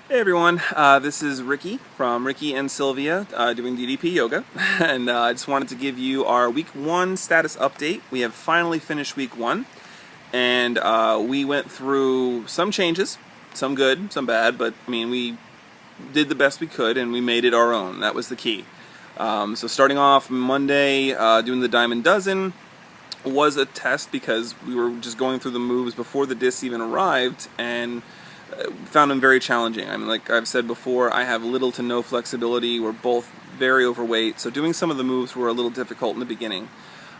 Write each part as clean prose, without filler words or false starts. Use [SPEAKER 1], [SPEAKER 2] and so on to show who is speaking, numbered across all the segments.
[SPEAKER 1] Hey everyone, this is Ricky from Ricky and Sylvia doing DDP yoga, and I just wanted to give you our week 1 status update. We have finally finished week 1, and we went through some changes, some good, some bad, but I mean we did the best we could and we made it our own. That was the key. So starting off Monday, doing the Diamond Dozen was a test because we were just going through the moves before the discs even arrived, and found them very challenging. I mean, like I've said before, I have little to no flexibility. We're both very overweight, so doing some of the moves were a little difficult in the beginning.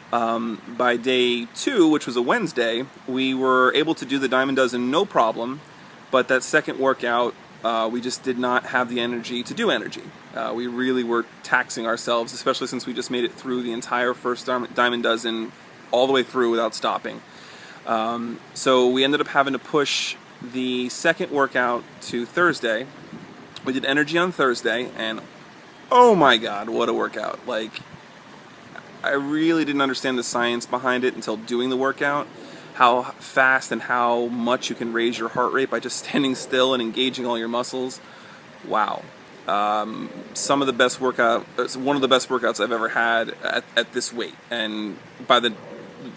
[SPEAKER 1] By day 2, which was a Wednesday, we were able to do the Diamond Dozen no problem, but that second workout, we just did not have the energy to do energy. We really were taxing ourselves, especially since we just made it through the entire first Diamond Dozen all the way through without stopping. So we ended up having to push the second workout to Thursday. We did energy on Thursday, and oh my god, what a workout. Like, I really didn't understand the science behind it until doing the workout, how fast and how much you can raise your heart rate by just standing still and engaging all your muscles. Wow. Some of the best one of the best workouts I've ever had at this weight. And by the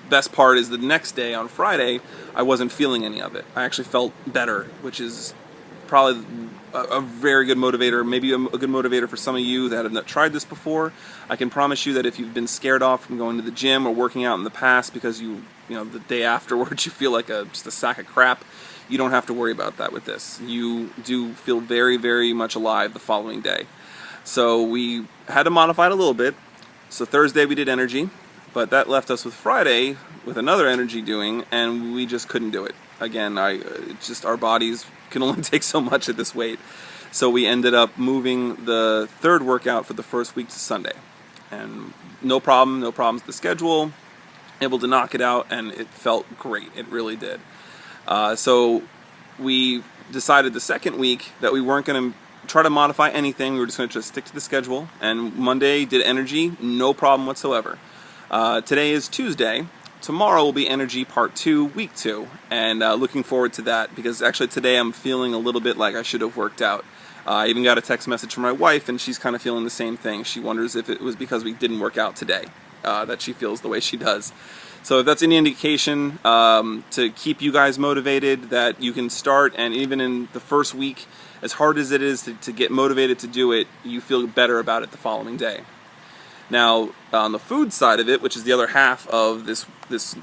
[SPEAKER 1] best part is the next day on Friday, I wasn't feeling any of it. I actually felt better, which is probably a very good motivator, maybe a good motivator for some of you that have not tried this before. I can promise you that if you've been scared off from going to the gym or working out in the past because you know the day afterwards you feel like just a sack of crap, you don't have to worry about that with this. You do feel very, very much alive the following day. So we had to modify it a little bit. So Thursday we did energy, but that left us with Friday with another energy doing, and we just couldn't do it. Again, just our bodies can only take so much at this weight. So we ended up moving the third workout for the first week to Sunday. And no problems with the schedule, able to knock it out, and it felt great. It really did. So we decided the second week that we weren't going to try to modify anything. We were just going to just stick to the schedule. And Monday did energy, no problem whatsoever. Today is Tuesday. Tomorrow will be energy part 2, week 2, and looking forward to that because actually today I'm feeling a little bit like I should have worked out. I even got a text message from my wife, and she's kind of feeling the same thing. She wonders if it was because we didn't work out today that she feels the way she does. So if that's any indication to keep you guys motivated, that you can start, and even in the first week, as hard as it is to get motivated to do it, you feel better about it the following day. Now, on the food side of it, which is the other half of this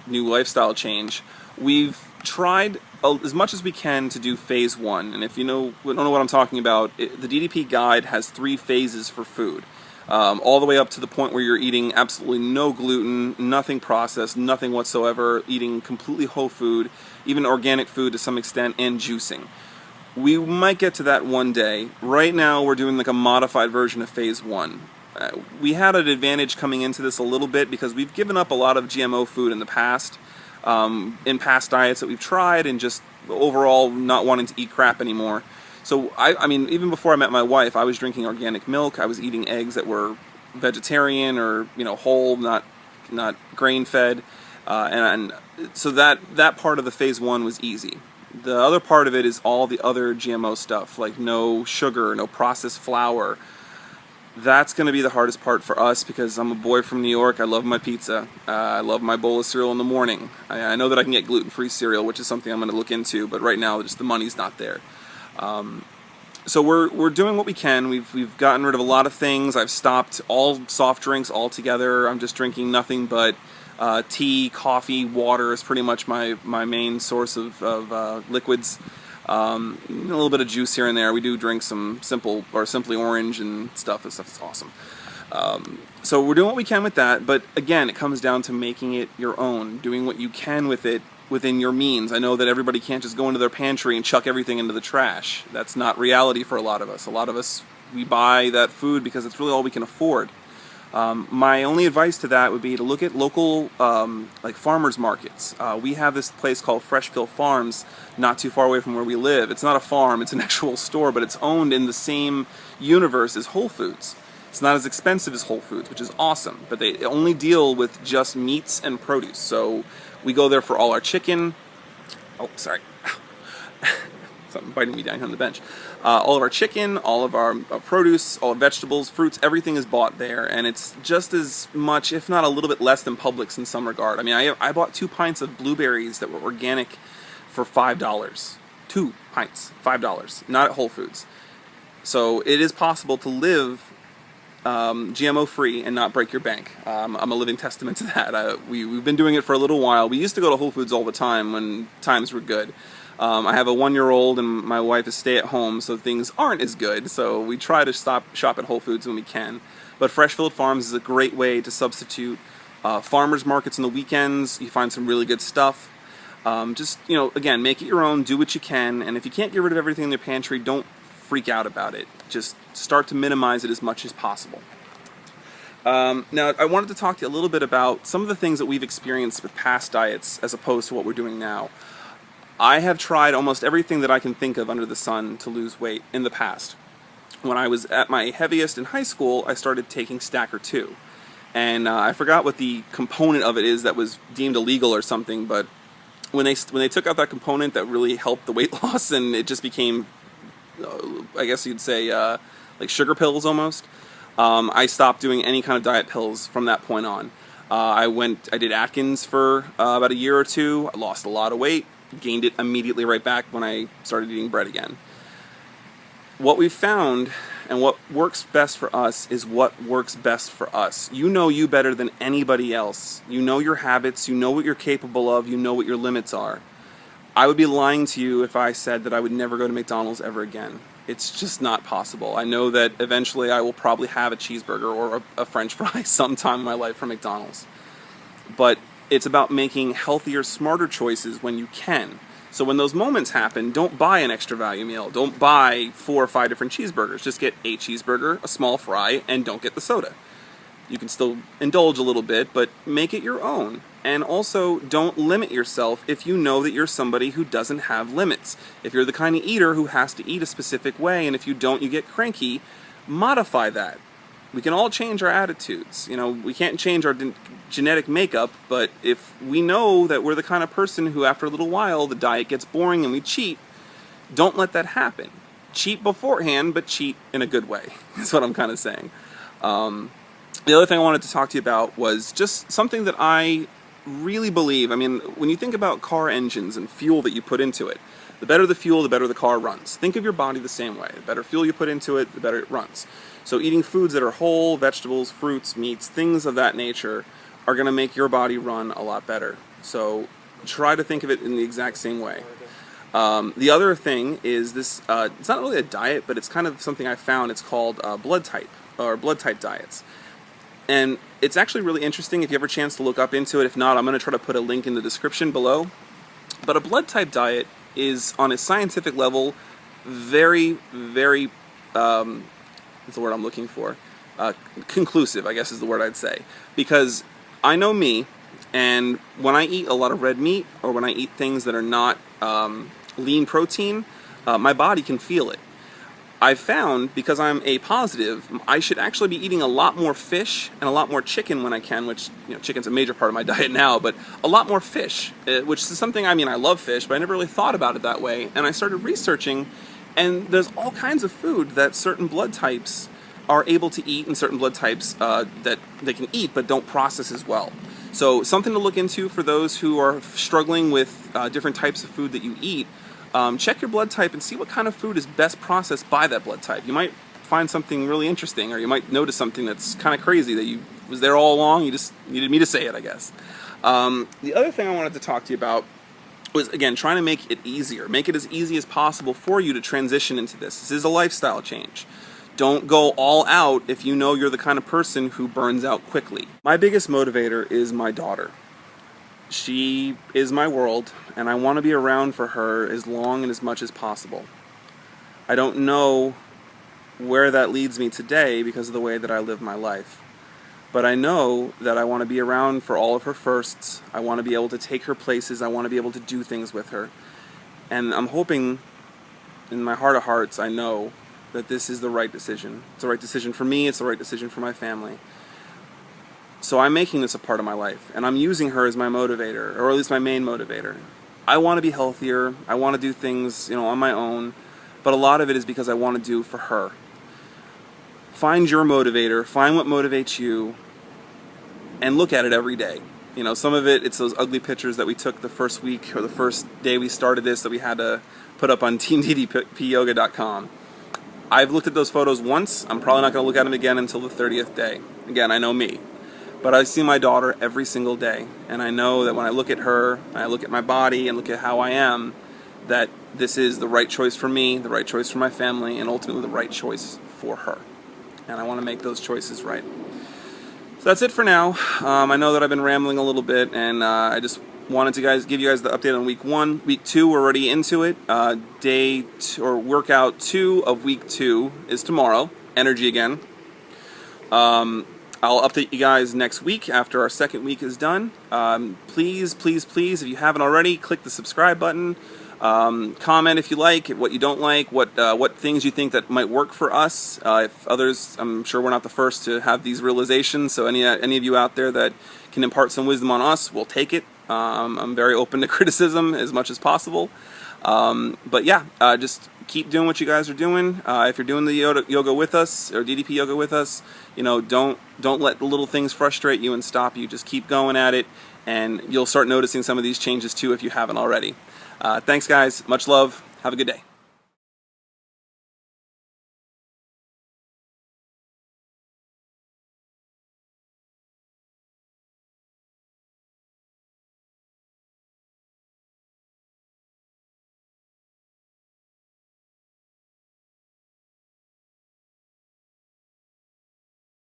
[SPEAKER 1] new lifestyle change, we've tried as much as we can to do phase 1. And if you don't know what I'm talking about, the DDP guide has 3 phases for food. All the way up to the point where you're eating absolutely no gluten, nothing processed, nothing whatsoever, eating completely whole food, even organic food to some extent, and juicing. We might get to that one day. Right now, we're doing like a modified version of phase 1. We had an advantage coming into this a little bit because we've given up a lot of GMO food in the past, in past diets that we've tried, and just overall not wanting to eat crap anymore. So I mean, even before I met my wife, I was drinking organic milk. I was eating eggs that were vegetarian or whole, not grain fed, and so that part of the phase 1 was easy. The other part of it is all the other GMO stuff, like no sugar, no processed flour. That's going to be the hardest part for us because I'm a boy from New York. I love my pizza. I love my bowl of cereal in the morning. I know that I can get gluten-free cereal, which is something I'm going to look into, but right now just the money's not there. So we're doing what we can. We've gotten rid of a lot of things. I've stopped all soft drinks altogether. I'm just drinking nothing but tea, coffee, water is pretty much my main source of liquids. A little bit of juice here and there. We do drink some Simply Orange and stuff. This stuff is awesome. So we're doing what we can with that, but again, it comes down to making it your own, doing what you can with it within your means. I know that everybody can't just go into their pantry and chuck everything into the trash. That's not reality for a lot of us. A lot of us, we buy that food because it's really all we can afford. My only advice to that would be to look at local like farmers markets. We have this place called Freshfield Farms not too far away from where we live. It's not a farm, it's an actual store, but it's owned in the same universe as Whole Foods. It's not as expensive as Whole Foods, which is awesome, but they only deal with just meats and produce. So we go there for all our chicken. Oh, sorry. something biting me down here on the bench. All of our chicken, all of our produce, all vegetables, fruits, everything is bought there, and it's just as much, if not a little bit less than Publix in some regard. I mean, I bought 2 pints of blueberries that were organic for $5. 2 pints, $5, not at Whole Foods. So it is possible to live GMO free and not break your bank. I'm a living testament to that. We've been doing it for a little while. We used to go to Whole Foods all the time when times were good. I have a 1-year-old and my wife is stay-at-home, so things aren't as good. So we try to shop at Whole Foods when we can. But Freshfield Farms is a great way to substitute. Farmers markets on the weekends, you find some really good stuff. Just, again, make it your own, do what you can, and if you can't get rid of everything in your pantry, don't freak out about it. Just start to minimize it as much as possible. Now, I wanted to talk to you a little bit about some of the things that we've experienced with past diets as opposed to what we're doing now. I have tried almost everything that I can think of under the sun to lose weight in the past. When I was at my heaviest in high school, I started taking Stacker 2. And I forgot what the component of it is that was deemed illegal or something, but when they took out that component, that really helped the weight loss, and it just became, I guess you'd say, like sugar pills almost. I stopped doing any kind of diet pills from that point on. I did Atkins for about a year or 2. I lost a lot of weight, gained it immediately right back when I started eating bread again. What we've found and what works best for us is what works best for us. You know you better than anybody else. You know your habits, you know what you're capable of, you know what your limits are. I would be lying to you if I said that I would never go to McDonald's ever again. It's just not possible. I know that eventually I will probably have a cheeseburger or a French fry sometime in my life from McDonald's. But it's about making healthier, smarter choices when you can. So when those moments happen, don't buy an extra value meal. Don't buy 4 or 5 different cheeseburgers. Just get a cheeseburger, a small fry, and don't get the soda. You can still indulge a little bit, but make it your own. And also, don't limit yourself if you know that you're somebody who doesn't have limits. If you're the kind of eater who has to eat a specific way, and if you don't, you get cranky, modify that. We can all change our attitudes. We can't change our genetic makeup, but if we know that we're the kind of person who after a little while the diet gets boring and we cheat, don't let that happen. Cheat beforehand, but cheat in a good way. That's what I'm kind of saying. The other thing I wanted to talk to you about was just something that I really believe. I mean, when you think about car engines and fuel that you put into it, the better the fuel, the better the car runs. Think of your body the same way. The better fuel you put into it, the better it runs. So eating foods that are whole, vegetables, fruits, meats, things of that nature are going to make your body run a lot better. So try to think of it in the exact same way. The other thing is this, it's not really a diet, but it's kind of something I found. It's called blood type, or blood type diets. And it's actually really interesting if you have a chance to look up into it. If not, I'm going to try to put a link in the description below. But a blood type diet is, on a scientific level, very, very, what's the word I'm looking for? Conclusive, I guess is the word I'd say. Because I know me, and when I eat a lot of red meat, or when I eat things that are not lean protein, my body can feel it. I've found, because I'm A positive, I should actually be eating a lot more fish and a lot more chicken when I can, which, chicken's a major part of my diet now, but a lot more fish, which is something, I love fish, but I never really thought about it that way, and I started researching, and there's all kinds of food that certain blood types are able to eat, and certain blood types that they can eat but don't process as well. So something to look into for those who are struggling with different types of food that you eat. Check your blood type and see what kind of food is best processed by that blood type. You might find something really interesting, or you might notice something that's kind of crazy that you was there all along. You just needed me to say it, I guess. The other thing I wanted to talk to you about was, again, trying to make it easier. Make it as easy as possible for you to transition into this. This is a lifestyle change. Don't go all out if you know you're the kind of person who burns out quickly. My biggest motivator is my daughter. She is my world, and I want to be around for her as long and as much as possible. I don't know where that leads me today because of the way that I live my life. But I know that I want to be around for all of her firsts. I want to be able to take her places. I want to be able to do things with her. And I'm hoping, in my heart of hearts, I know that this is the right decision. It's the right decision for me. It's the right decision for my family. So I'm making this a part of my life, and I'm using her as my motivator, or at least my main motivator. I want to be healthier. I want to do things, on my own. But a lot of it is because I want to do for her. Find your motivator. Find what motivates you. And look at it every day. Some of it's those ugly pictures that we took the first week or the first day we started this that we had to put up on teamddpyoga.com. I've looked at those photos once. I'm probably not going to look at them again until the 30th day. Again, I know me. But I see my daughter every single day. And I know that when I look at her, and I look at my body, and look at how I am, that this is the right choice for me, the right choice for my family, and ultimately the right choice for her. And I want to make those choices right. So that's it for now. I know that I've been rambling a little bit, and I just wanted to give you guys the update on week 1. Week 2, we're already into it. Workout 2 of week 2 is tomorrow. Energy again. I'll update you guys next week after our second week is done. Please, please, please, if you haven't already, click the subscribe button. Comment if you like, what you don't like, what things you think that might work for us. If others, I'm sure we're not the first to have these realizations, so any of you out there that can impart some wisdom on us, we'll take it. I'm very open to criticism as much as possible. But yeah, just keep doing what you guys are doing. If you're doing the yoga with us, or DDP yoga with us, don't let the little things frustrate you and stop you. Just keep going at it, and you'll start noticing some of these changes too if you haven't already. Thanks guys, much love, have a good day.